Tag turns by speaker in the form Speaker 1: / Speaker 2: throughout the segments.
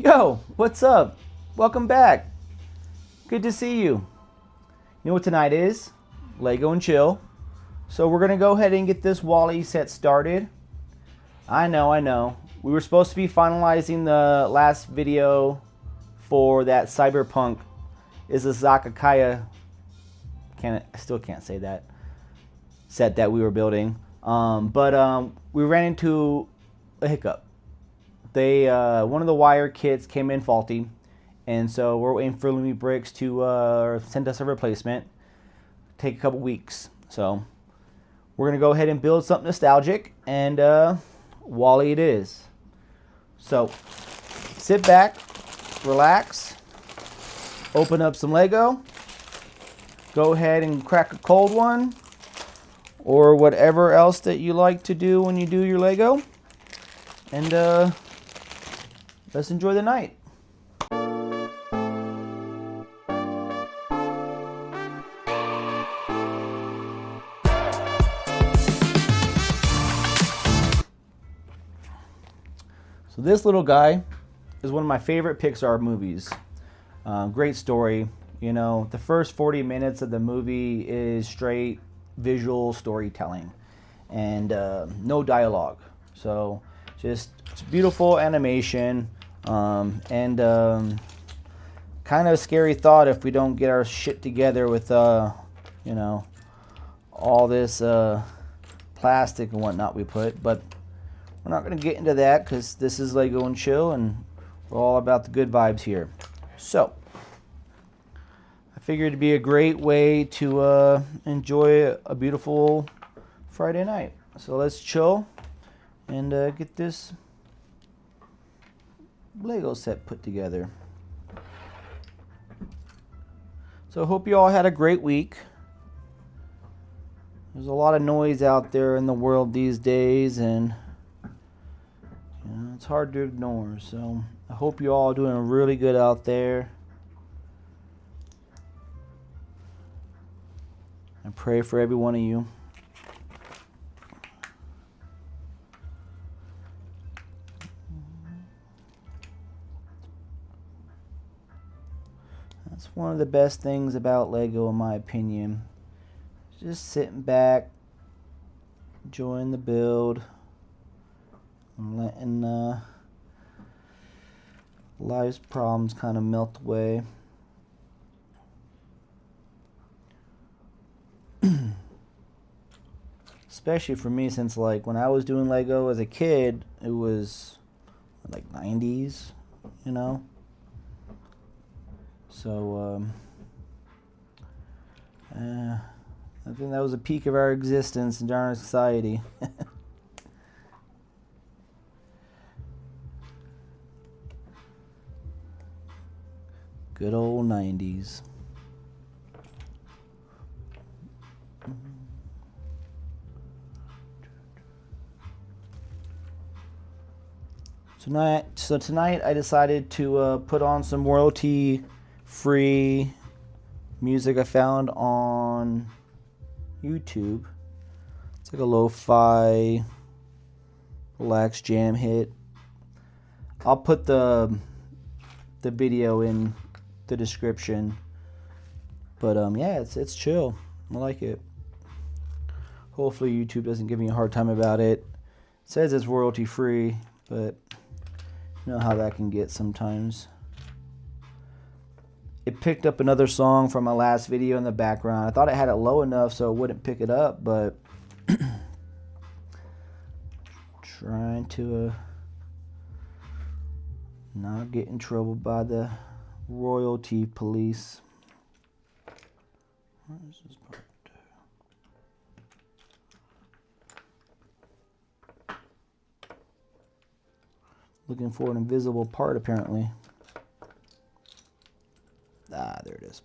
Speaker 1: Yo, what's up? Welcome back. Good to see you. You know what tonight is? Lego and chill. So we're gonna go ahead and get this Wall-E set started. I know. We were supposed to be finalizing the last video for that Cyberpunk Izakaya. I still can't say that. Set that we were building. But we ran into a hiccup. One of the wire kits came in faulty, and so we're waiting for LumiBricks to send us a replacement. Take a couple weeks. So we're gonna go ahead and build something nostalgic, and Wall-E it is. So sit back, relax, open up some Lego, go ahead and crack a cold one, or whatever else that you like to do when you do your Lego, and let's enjoy the night. So this little guy is one of my favorite Pixar movies. Great story. You know, the first 40 minutes of the movie is straight visual storytelling and no dialogue. So just it's beautiful animation and kind of a scary thought if we don't get our shit together with you know, all this plastic and whatnot we put. But we're not going to get into that because this is Lego and chill, and we're all about the good vibes here. So I figured it'd be a great way to enjoy a beautiful Friday night. So let's chill and get this Lego set put together. So I hope you all had a great week. There's a lot of noise out there in the world these days, and you know, it's hard to ignore. So I hope you all are doing really good out there. I pray for every one of you. That's one of the best things about Lego, in my opinion. Just sitting back, enjoying the build, and letting life's problems kind of melt away. Especially for me, since like when I was doing Lego as a kid, it was like 90s, you know. So I think that was a peak of our existence in our society. Good old 90s. Tonight I decided to put on some royalty-free music I found on YouTube. It's like a lo-fi, relaxed jam hit. I'll put the video in the description. But yeah, it's chill. I like it. Hopefully YouTube doesn't give me a hard time about it. It says it's royalty-free, but you know how that can get sometimes. It picked up another song from my last video in the background. I thought it had it low enough so it wouldn't pick it up, but trying to not get in trouble by the royalty police. Where is this part? Looking for an invisible part, apparently. Ah, there it is.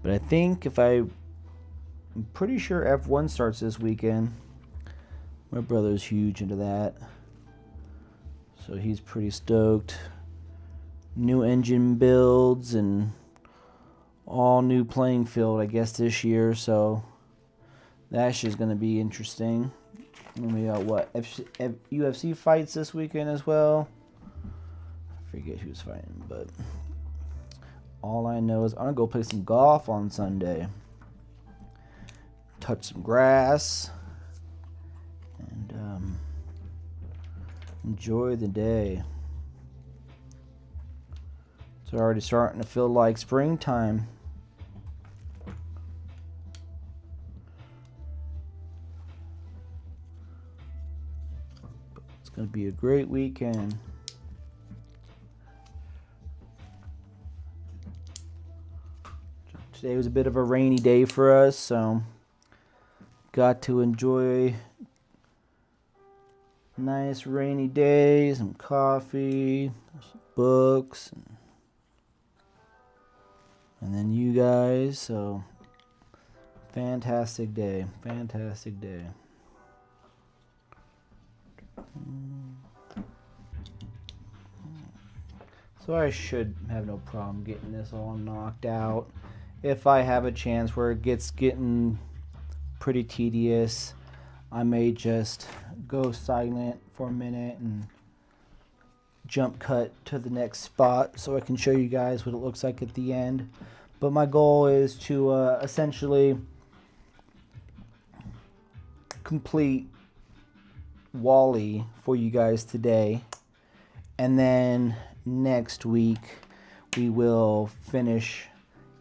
Speaker 1: But I think I'm pretty sure F1 starts this weekend. My brother's huge into that, so he's pretty stoked. New engine builds and all new playing field, I guess, this year. So That's just going to be interesting. And we got what? UFC fights this weekend as well. I forget who's fighting, but all I know is I'm going to go play some golf on Sunday. Touch some grass. And enjoy the day. It's already starting to feel like springtime. It's going to be a great weekend. Today was a bit of a rainy day for us, so got to enjoy a nice rainy day, some coffee, some books, and then you guys. So fantastic day, fantastic day. So I should have no problem getting this all knocked out. If I have a chance where it gets getting pretty tedious, I may just go silent for a minute and jump cut to the next spot so I can show you guys what it looks like at the end. But my goal is to essentially complete Wall-E for you guys today, and then next week we will finish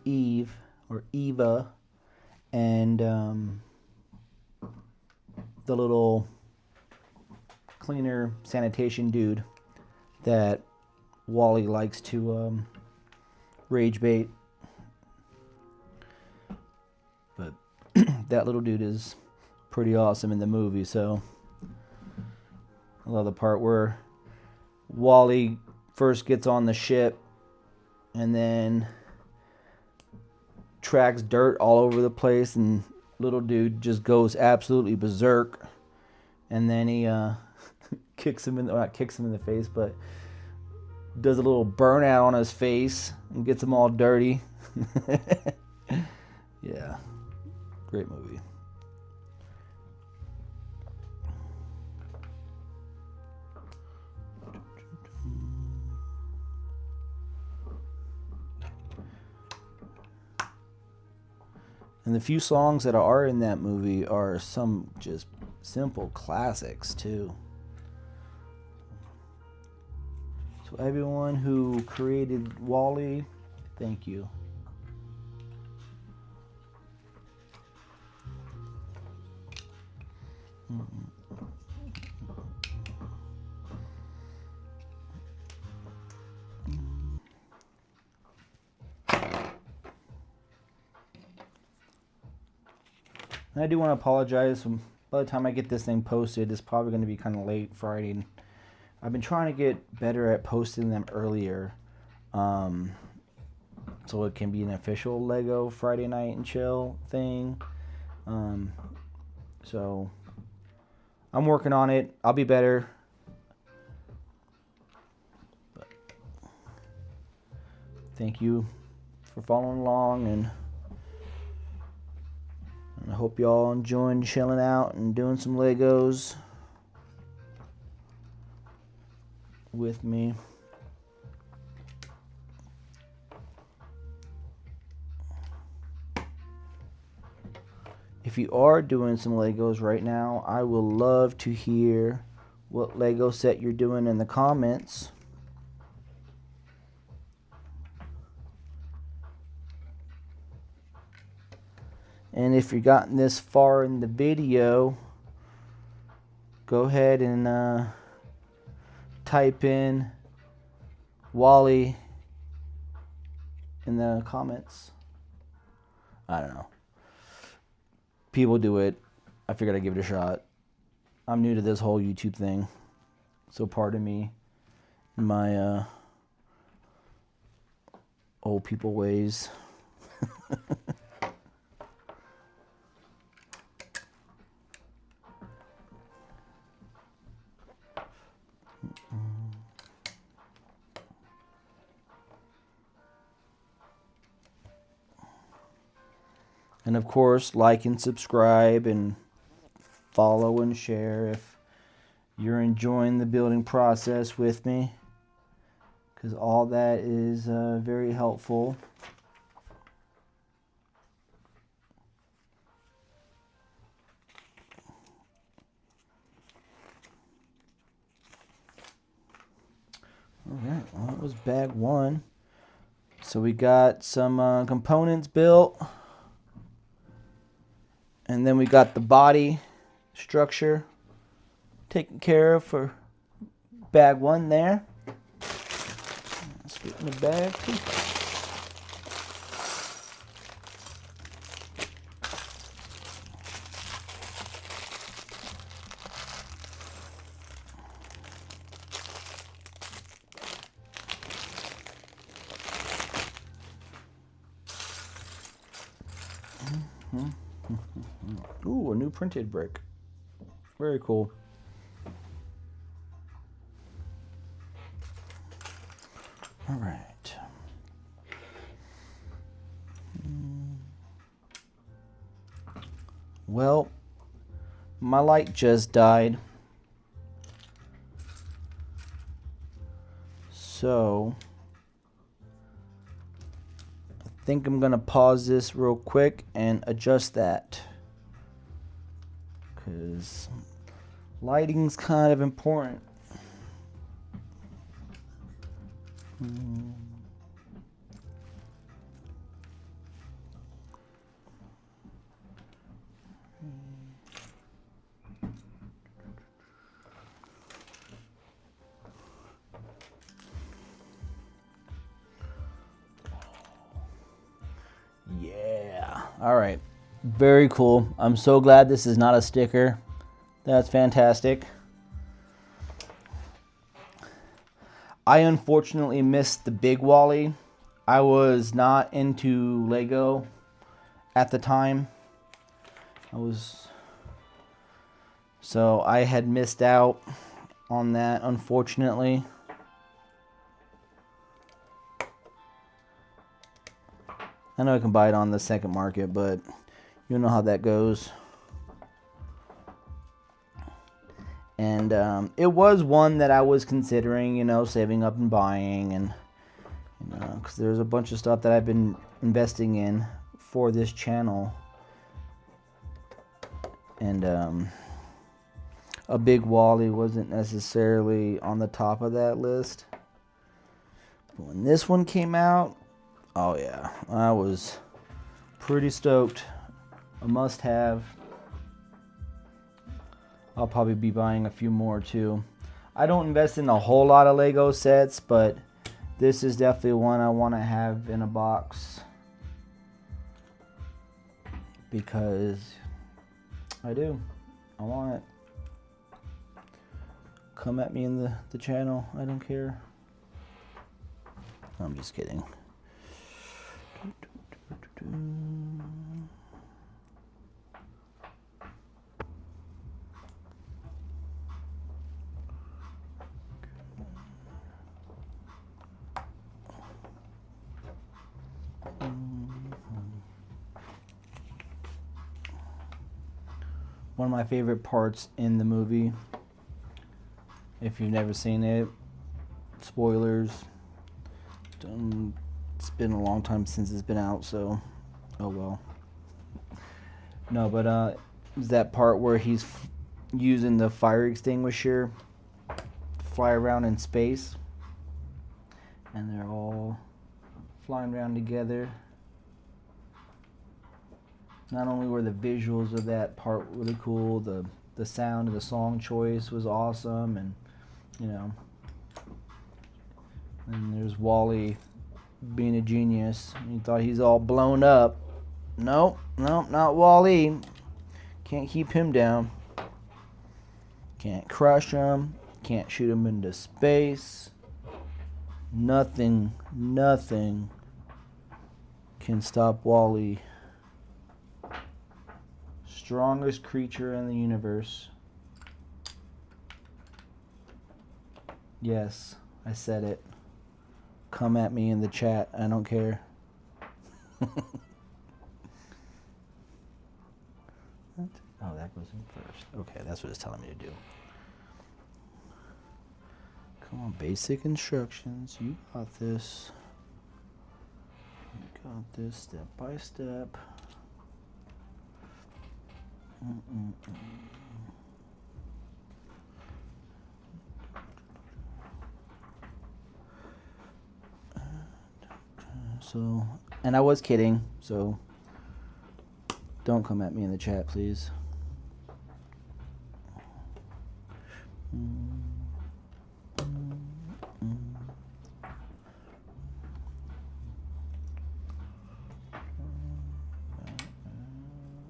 Speaker 1: Eve or Eva and the little cleaner sanitation dude that Wall-E likes to rage bait. But that little dude is pretty awesome in the movie, so I love the part where Wall-E first gets on the ship and then tracks dirt all over the place, and little dude just goes absolutely berserk, and then he kicks him in the face, but does a little burnout on his face and gets him all dirty. Yeah, great movie. And the few songs that are in that movie are some just simple classics too. So everyone who created Wall-E, thank you. And I do want to apologize. By the time I get this thing posted, it's probably going to be kind of late Friday. I've been trying to get better at posting them earlier, so it can be an official Lego Friday Night and Chill thing. So I'm working on it. I'll be better. But thank you for following along, and I hope y'all enjoying chilling out and doing some Legos with me. If you are doing some Legos right now, I will love to hear what Lego set you're doing in the comments. And if you've gotten this far in the video, go ahead and type in Wall-E in the comments. I don't know. People do it. I figured I'd give it a shot. I'm new to this whole YouTube thing, so pardon me my old people ways. And of course, like and subscribe and follow and share if you're enjoying the building process with me, because all that is very helpful. Alright, well, that was bag one. So we got some components built. And then we got the body structure taken care of for bag one there. Let's get in the bag too. Ooh, a new printed brick. Very cool. All right. Well, my light just died. So, I think I'm going to pause this real quick and adjust that, because lighting's kind of important. Yeah. All right. Very cool. I'm so glad this is not a sticker. That's fantastic. I unfortunately missed the big Wally. I was not into Lego at the time. So I had missed out on that, unfortunately. I know I can buy it on the second market, but you know how that goes. And it was one that I was considering, saving up and buying, and because there's a bunch of stuff that I've been investing in for this channel, and a big Wally wasn't necessarily on the top of that list. But when this one came out, oh yeah, I was pretty stoked. A must-have. I'll probably be buying a few more too. I don't invest in a whole lot of Lego sets, but this is definitely one I want to have in a box, because I do. I want it. Come at me in the channel. I don't care. I'm just kidding. One of my favorite parts in the movie, if you've never seen it, spoilers, it's been a long time since it's been out, so oh well. No, but it's that part where he's using the fire extinguisher to fly around in space, and they're all flying around together. Not only were the visuals of that part really cool, the sound of the song choice was awesome, and and there's Wally being a genius. He thought he's all blown up. Nope, not Wally. Can't keep him down. Can't crush him. Can't shoot him into space. Nothing can stop Wally. Strongest creature in the universe. Yes, I said it. Come at me in the chat. I don't care. closing first. Okay, that's what it's telling me to do. Come on, basic instructions. You got this. You got this step by step. So, and I was kidding, so don't come at me in the chat, please.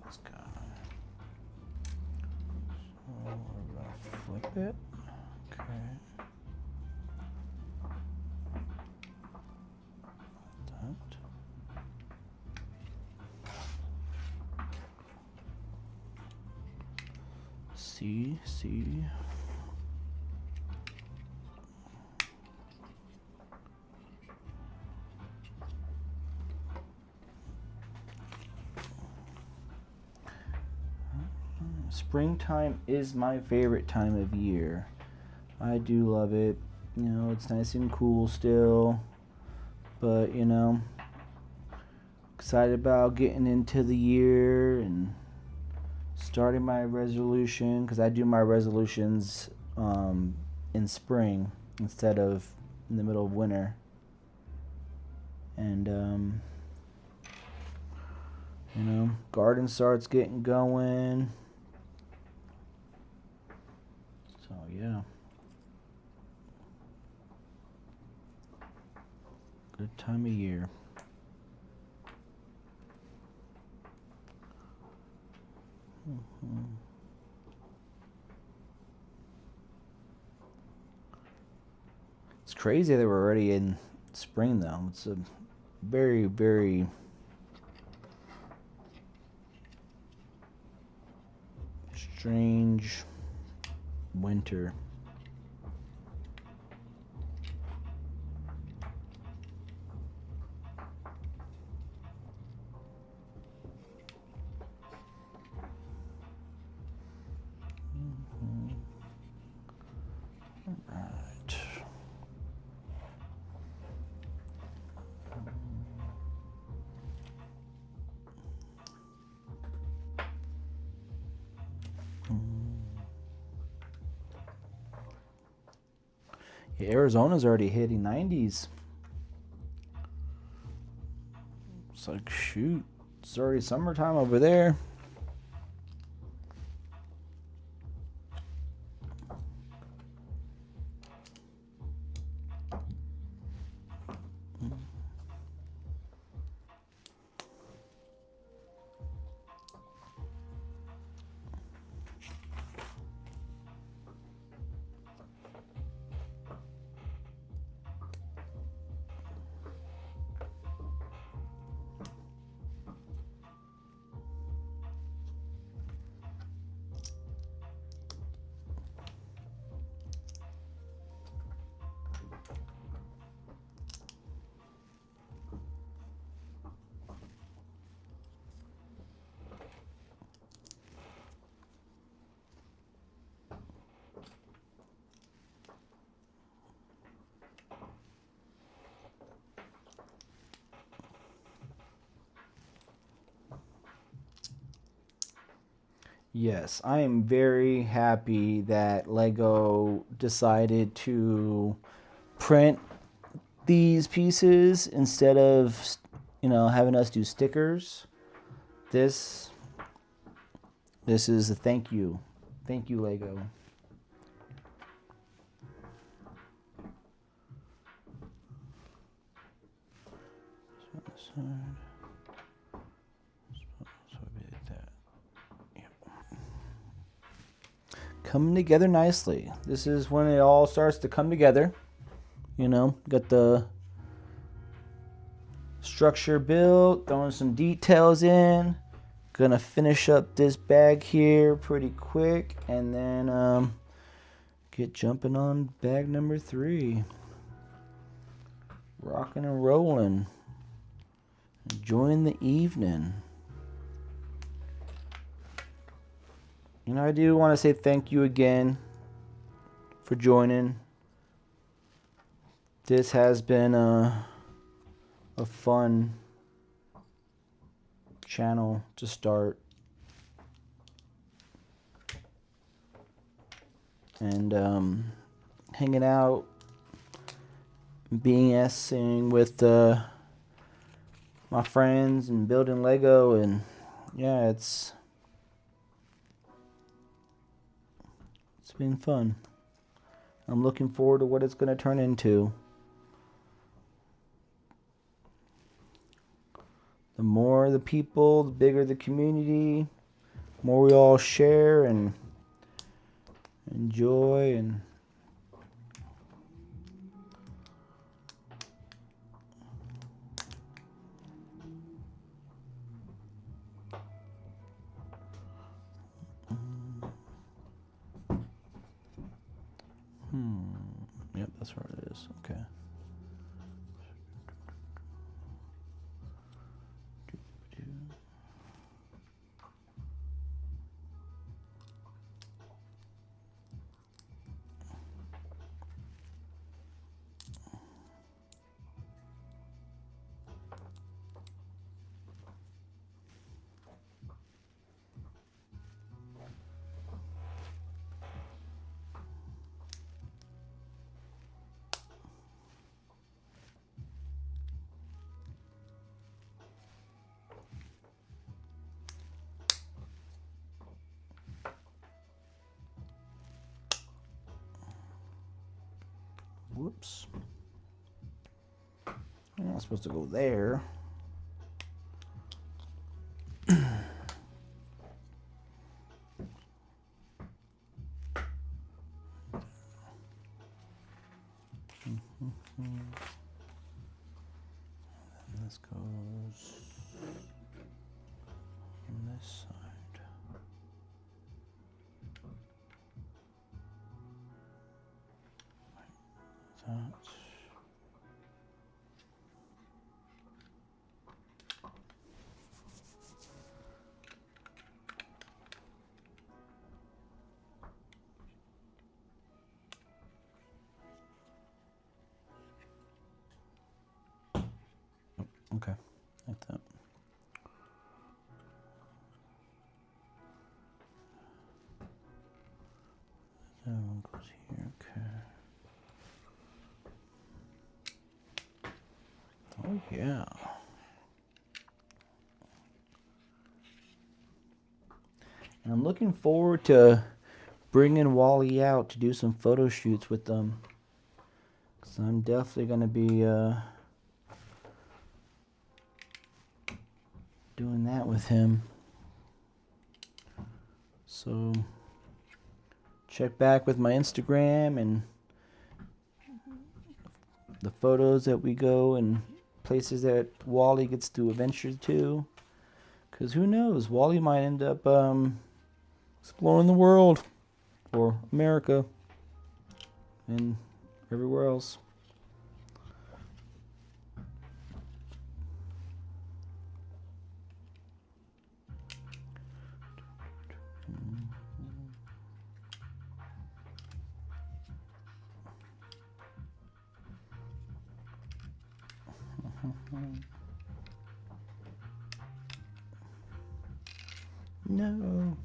Speaker 1: Let's go. So we're gonna flip it. Okay. That. See. Springtime is my favorite time of year. I do love it. You know, it's nice and cool still. But, you know, excited about getting into the year and starting my resolution, because I do my resolutions in spring instead of in the middle of winter. And, you know, garden starts getting going. So, yeah. Good time of year. It's crazy that we're already in spring, though. It's a very, very strange winter. Right. Yeah, Arizona's already hitting 90s. It's like, shoot, it's already summertime over there. Yes, I am very happy that Lego decided to print these pieces instead of, you know, having us do stickers. This is a thank you. Thank you, Lego. Coming together nicely. This is when it all starts to come together. You know, got the structure built, throwing some details in. Gonna finish up this bag here pretty quick, and then get jumping on bag number 3. Rocking and rolling. Enjoying the evening. I do want to say thank you again for joining. This has been a fun channel to start. And hanging out, BSing with my friends and building Lego, and yeah, it's been fun. I'm looking forward to what it's going to turn into. The more the people, the bigger the community, the more we all share and enjoy. And yep, that's where it is. Okay. Whoops. I'm not supposed to go there. This goes on this side. That. Okay, like that. That one goes here, okay. Oh yeah. And I'm looking forward to bringing Wally out to do some photo shoots with them. So I'm definitely going to be doing that with him. So check back with my Instagram and the photos that we go and places that Wally gets to adventure to. Because who knows, Wally might end up exploring the world, or America, and everywhere else. No.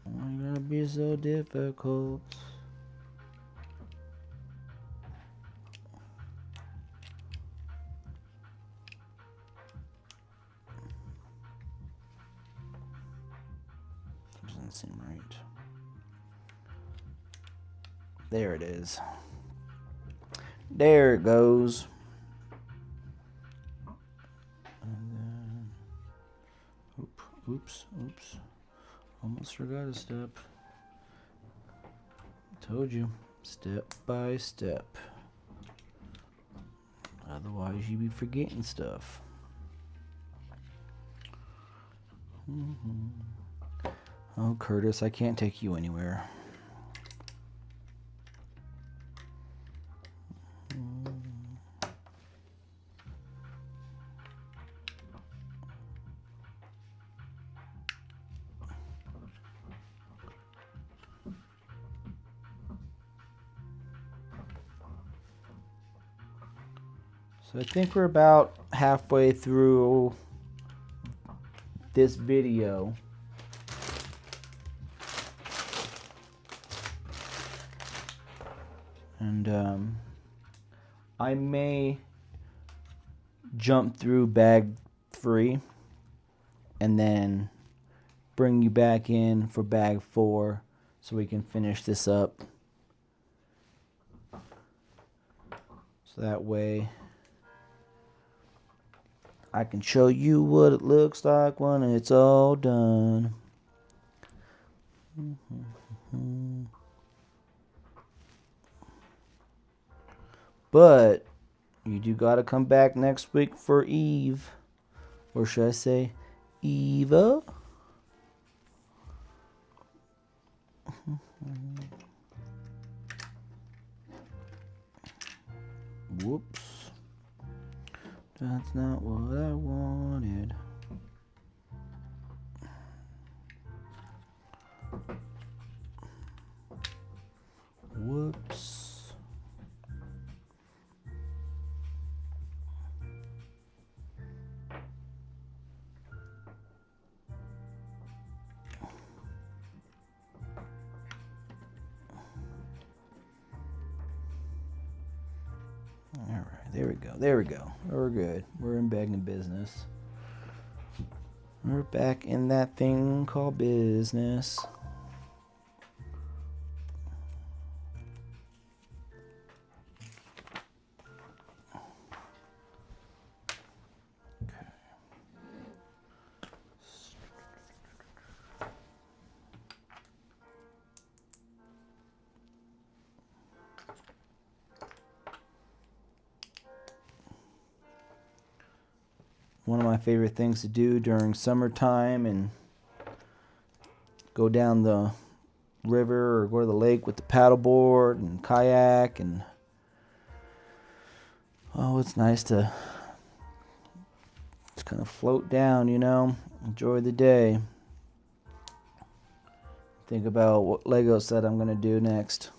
Speaker 1: Why gotta be so difficult? Doesn't seem right. There it is. There it goes. And then, oops. Almost forgot a step. Told you, step by step. Otherwise, you be forgetting stuff. Oh, Curtis, I can't take you anywhere. So I think we're about halfway through this video. And I may jump through bag 3 and then bring you back in for bag 4 so we can finish this up. So that way I can show you what it looks like when it's all done. But you do gotta come back next week for Eve. Or should I say Eva? Whoops. That's not what I wanted. Whoops. There we go. There we go. We're good. We're in begging business. We're back in that thing called business. One of my favorite things to do during summertime and go down the river or go to the lake with the paddleboard and kayak, and oh, it's nice to just kind of float down, you know, enjoy the day. Think about what Lego set I'm going to do next.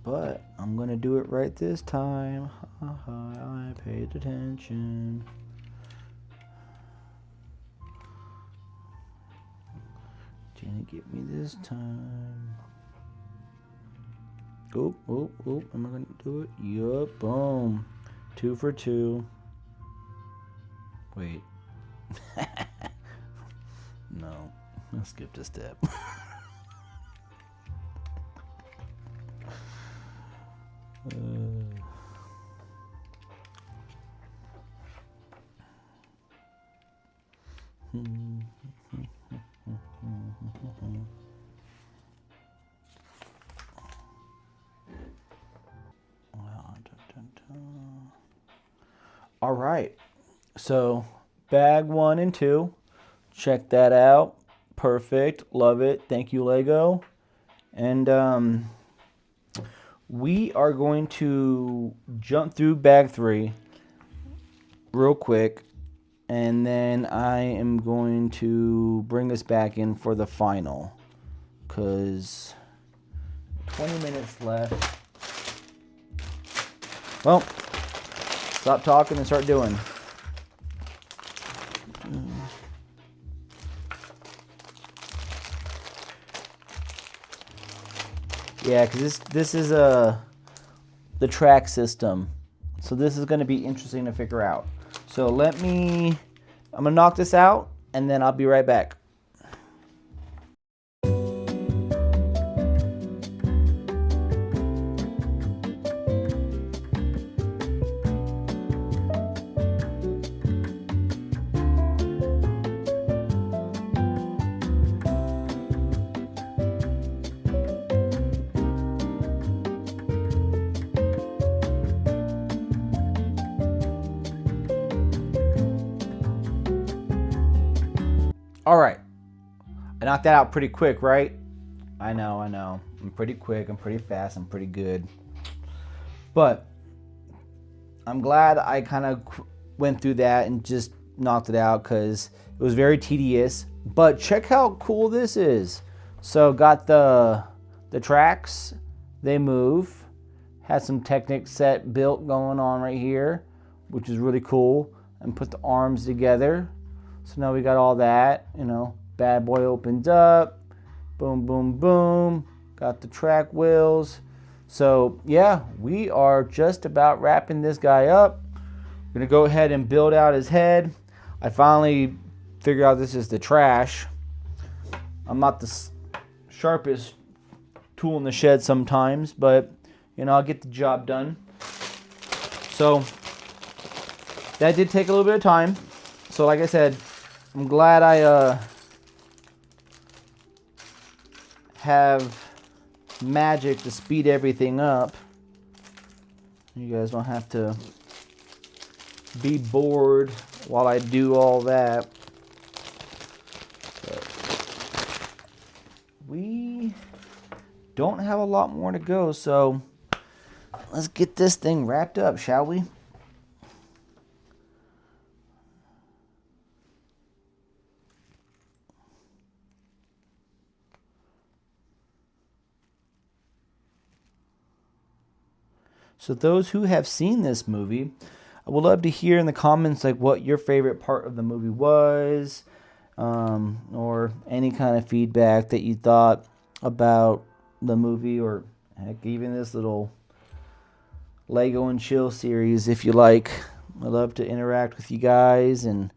Speaker 1: But I'm gonna do it right this time. I paid attention. Didn't get me this time. Oh, am I gonna do it? Yup, boom. 2 for 2. Wait. No, I skipped a step. All right, so bag 1 and 2, check that out. Perfect, love it. Thank you, Lego. And we are going to jump through bag 3 real quick, and then I am going to bring us back in for the final, because 20 minutes left. Well, stop talking and start doing. Yeah, because this is the track system, so this is going to be interesting to figure out. So I'm going to knock this out, and then I'll be right back. All right, I knocked that out pretty quick, right? I know, I know. I'm pretty quick, I'm pretty fast, I'm pretty good. But I'm glad I kind of went through that and just knocked it out because it was very tedious. But check how cool this is. So got the tracks, they move. Had some Technic set built going on right here, which is really cool. And put the arms together. So now we got all that, you know. Bad boy opens up. Boom, boom, boom. Got the track wheels. So yeah, we are just about wrapping this guy up. We're gonna go ahead and build out his head. I finally figured out this is the trash. I'm not the sharpest tool in the shed sometimes, but you know, I'll get the job done. So that did take a little bit of time. So like I said, I'm glad I have magic to speed everything up. You guys don't have to be bored while I do all that. But we don't have a lot more to go, so let's get this thing wrapped up, shall we? So those who have seen this movie, I would love to hear in the comments like what your favorite part of the movie was, or any kind of feedback that you thought about the movie, or heck, even this little Lego and Chill series, if you like. I love to interact with you guys and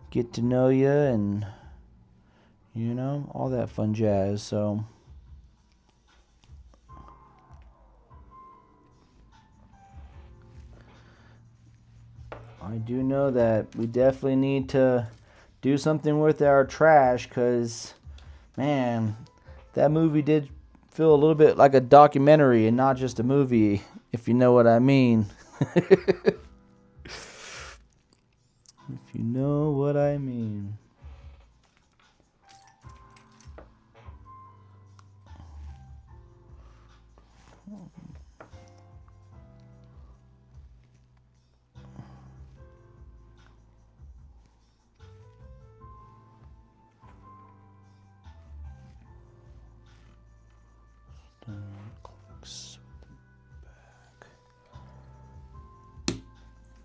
Speaker 1: get to know you, and you know, all that fun jazz. So I do know that we definitely need to do something with our trash, because man, that movie did feel a little bit like a documentary and not just a movie, if you know what I mean. If you know what I mean.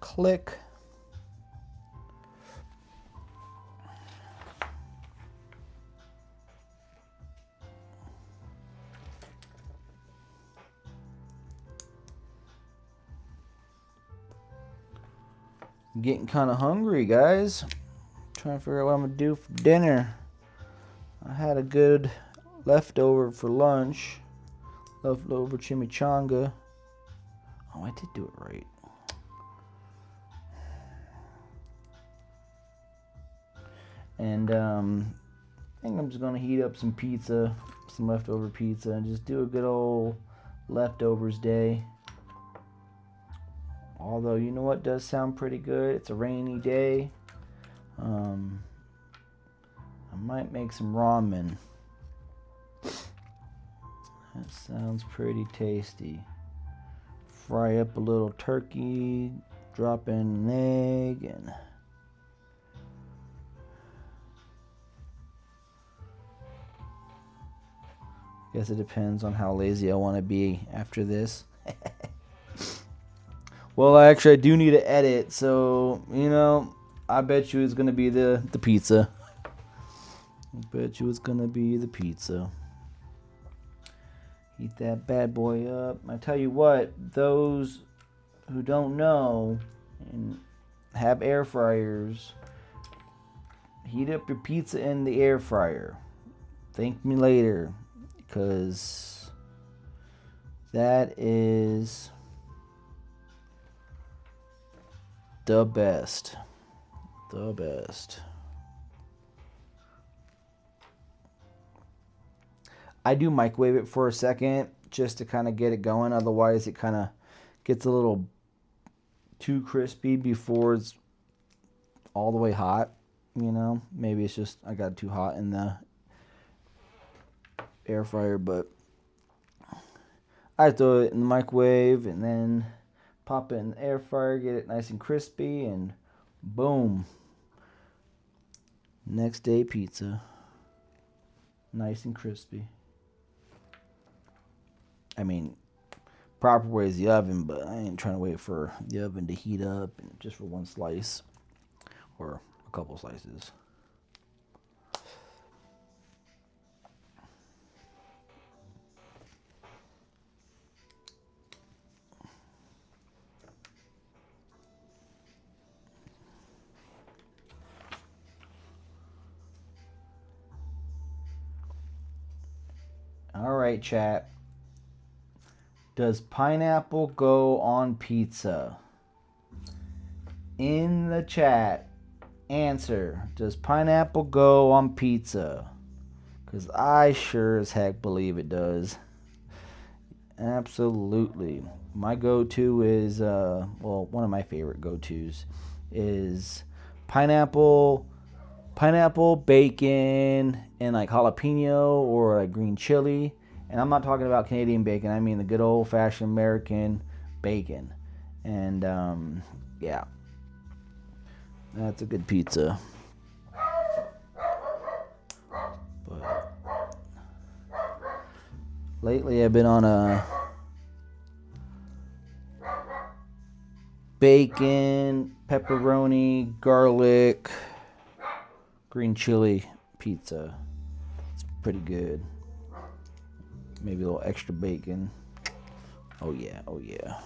Speaker 1: Click. I'm getting kind of hungry, guys. Trying to figure out what I'm gonna do for dinner. I had a good leftover for lunch. Leftover chimichanga. Oh, I did do it right. And I think I'm just gonna heat up some pizza, some leftover pizza, and just do a good old leftovers day. Although, you know what does sound pretty good? It's a rainy day. I might make some ramen. That sounds pretty tasty. Fry up a little turkey, drop in an egg, and guess it depends on how lazy I want to be after this. Well, actually, I do need to edit, so, you know, I bet you it's going to be the pizza. I bet you it's going to be the pizza. Heat that bad boy up. I tell you what, those who don't know and have air fryers, heat up your pizza in the air fryer. Thank me later, because that is the best. The best. I do microwave it for a second just to kind of get it going. Otherwise, it kind of gets a little too crispy before it's all the way hot. You know, maybe it's just I got it too hot in the air fryer, but I throw it in the microwave and then pop it in the air fryer, get it nice and crispy, and boom. Next day pizza. Nice and crispy. I mean, proper way is the oven, but I ain't trying to wait for the oven to heat up and just for one slice or a couple slices. All right, chat. Does pineapple go on pizza? In the chat, answer. Does pineapple go on pizza? Because I sure as heck believe it does. Absolutely. My go-to is, well, one of my favorite go-tos is pineapple, bacon, and like jalapeno or like green chili. And I'm not talking about Canadian bacon. I mean the good old-fashioned American bacon. And yeah, that's a good pizza. But lately I've been on a bacon, pepperoni, garlic, green chili pizza. It's pretty good. Maybe a little extra bacon. Oh yeah, oh yeah.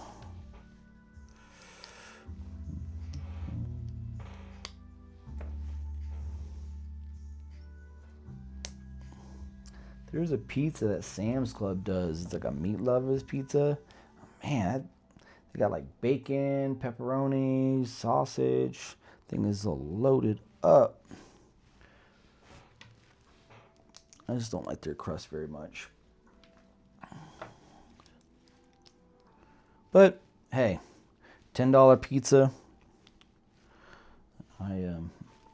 Speaker 1: There's a pizza that Sam's Club does. It's like a meat lovers pizza. Man, they got like bacon, pepperoni, sausage. Thing is loaded up. I just don't like their crust very much. But hey, $10 pizza. I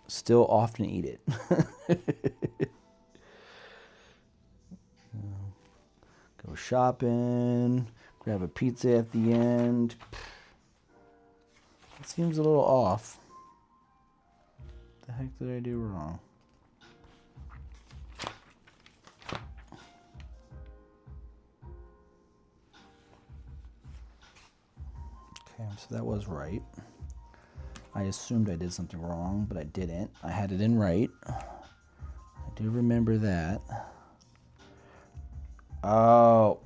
Speaker 1: still often eat it. Go shopping, grab a pizza at the end. It seems a little off. What the heck did I do wrong? Okay, so that was right. I assumed I did something wrong, but I didn't. I had it in right. I do remember that. Oh.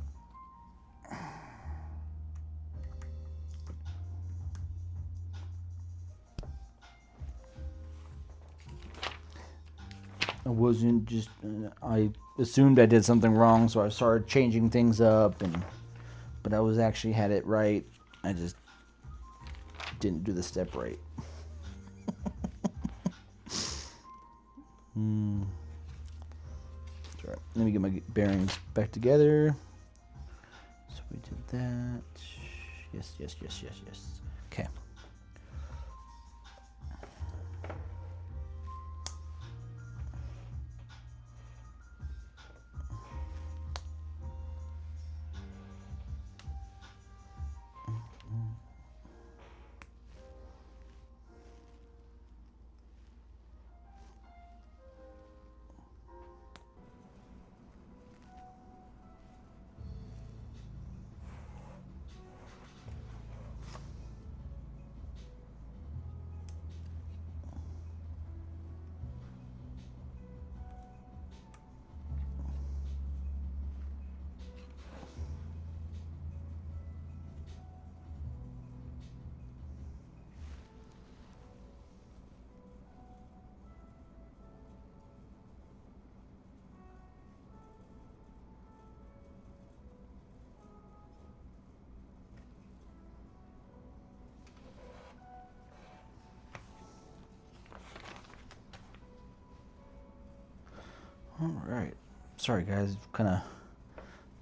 Speaker 1: I wasn't just, I assumed I did something wrong, so I started changing things up, but I was actually had it right. I just didn't do the step right. Sorry. Let me get my bearings back together. So we did that. Yes. Okay. All right. Sorry, guys. Kind of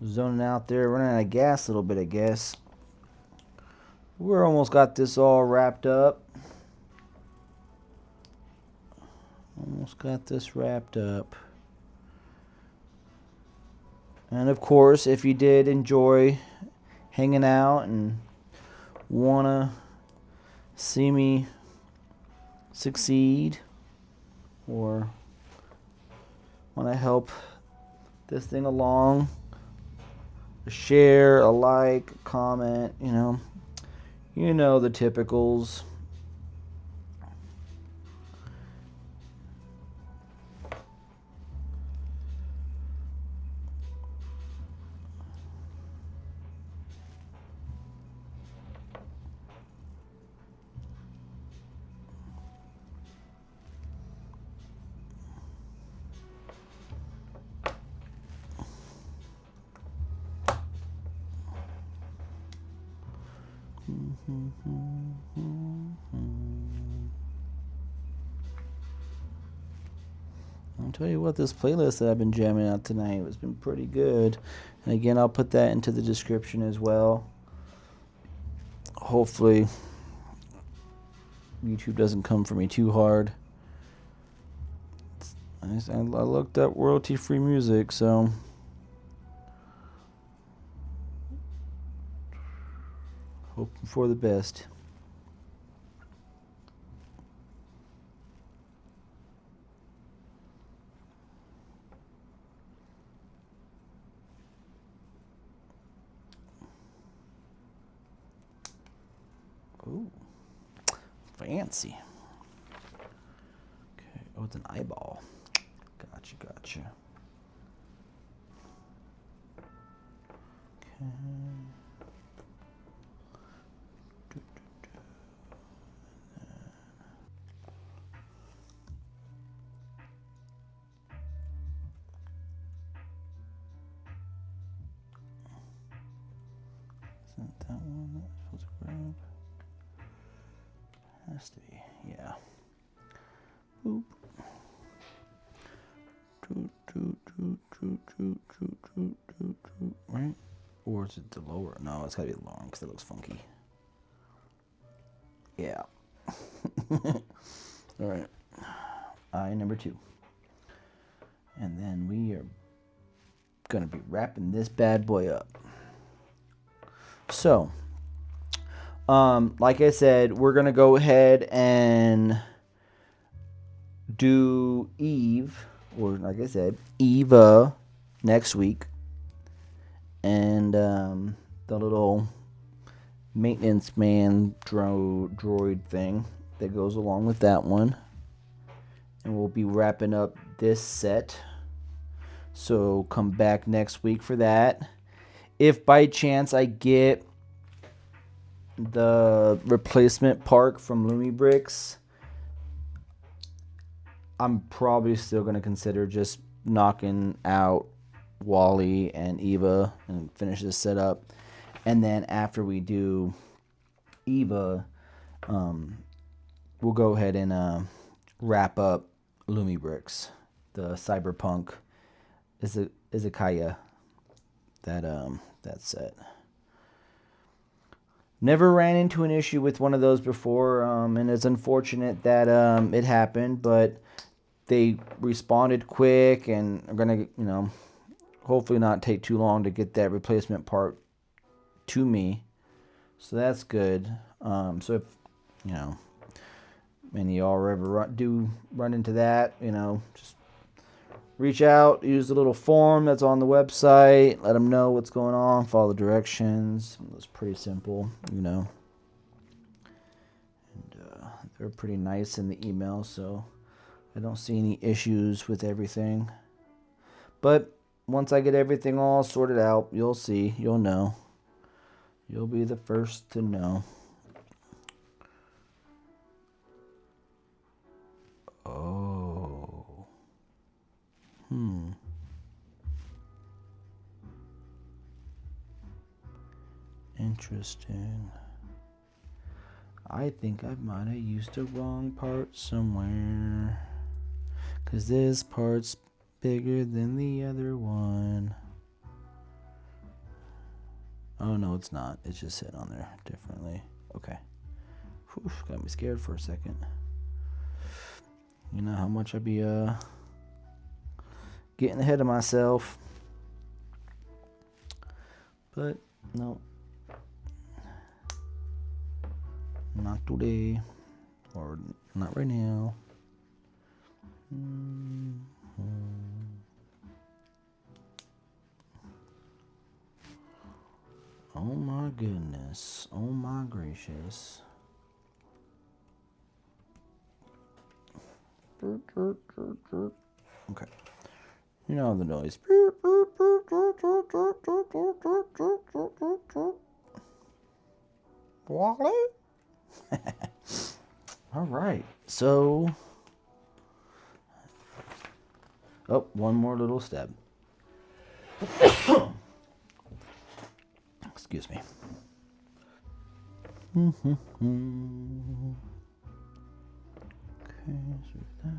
Speaker 1: zoning out there, running out of gas a little bit, I guess. We're almost got this all wrapped up. Almost got this wrapped up. And of course, if you did enjoy hanging out and want to see me succeed or want to help this thing along, a share, a like, a comment, you know the typicals. I'll tell you what, this playlist that I've been jamming out tonight has been pretty good. And again, I'll put that into the description as well. Hopefully, YouTube doesn't come for me too hard. I looked up royalty-free music, so hoping for the best. Ooh, fancy. Okay, oh, it's an eyeball. Gotcha. Okay. Isn't that one that was supposed to grab? Has to be, yeah. Boop. Right? Or is it the lower? No, it's gotta be the lower because it looks funky. Yeah. Alright. Eye number 2. And then we are gonna be wrapping this bad boy up. So, like I said, we're gonna go ahead and do Eve, or like I said, Eva next week. And the little maintenance man droid thing that goes along with that one. And we'll be wrapping up this set. So come back next week for that. If by chance I get the replacement part from LumiBricks, I'm probably still going to consider just knocking out Wally and Eva and finish this setup. And then after we do Eva, we'll go ahead and wrap up LumiBricks, the Cyberpunk Izakaya, that set. Never ran into an issue with one of those before, and it's unfortunate that it happened, but they responded quick and are gonna, hopefully not take too long to get that replacement part to me. So that's good. So if any of y'all ever run into that, just reach out, use the little form that's on the website, let them know what's going on, follow the directions. It's pretty simple, And they're pretty nice in the email, so I don't see any issues with everything. But once I get everything all sorted out, you'll see, you'll know. You'll be the first to know. Oh. Interesting. I think I might have used the wrong part somewhere. 'Cause this part's bigger than the other one. Oh, no, it's not. It's just set on there differently. Okay. Whew, got me scared for a second. You know how much I be getting ahead of myself. But no, not today, or not right now. Oh my goodness. Oh my gracious. Okay. You know the noise. Wally? All right. So, oh, one more little step. Excuse me. Okay, so that.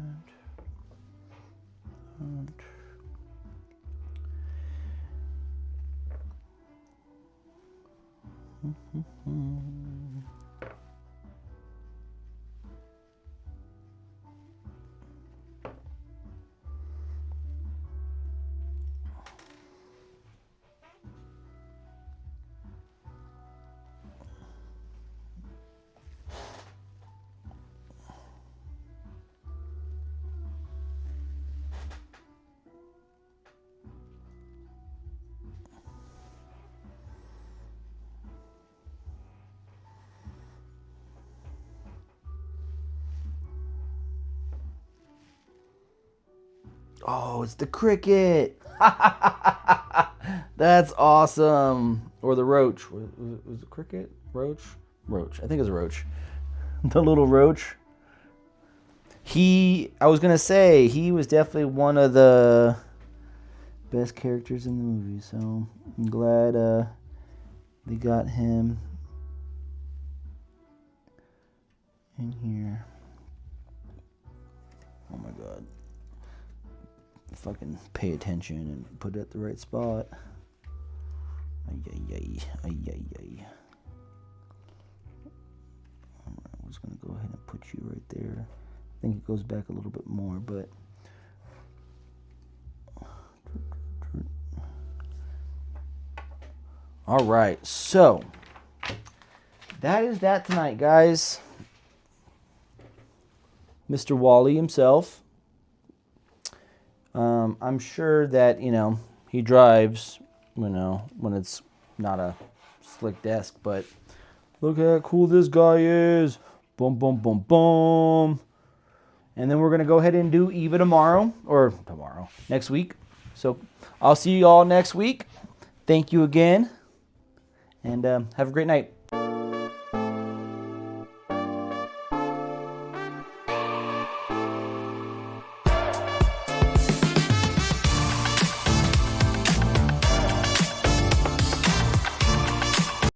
Speaker 1: Oh, it's the cricket. That's awesome. Or the roach. Was it cricket? Roach? Roach. I think it was a roach. The little roach. I was going to say, he was definitely one of the best characters in the movie. So I'm glad they got him in here. Oh my God. Fucking pay attention and put it at the right spot. Ay, ay, ay, ay, ay, ay. Alright, I'm just gonna go ahead and put you right there. I think it goes back a little bit more, but alright, so that is that tonight, guys. Mr. Wally himself. I'm sure that, he drives, when it's not a slick desk, but look how cool this guy is. Boom, boom, boom, boom. And then we're going to go ahead and do Eva next week. So I'll see you all next week. Thank you again, and have a great night.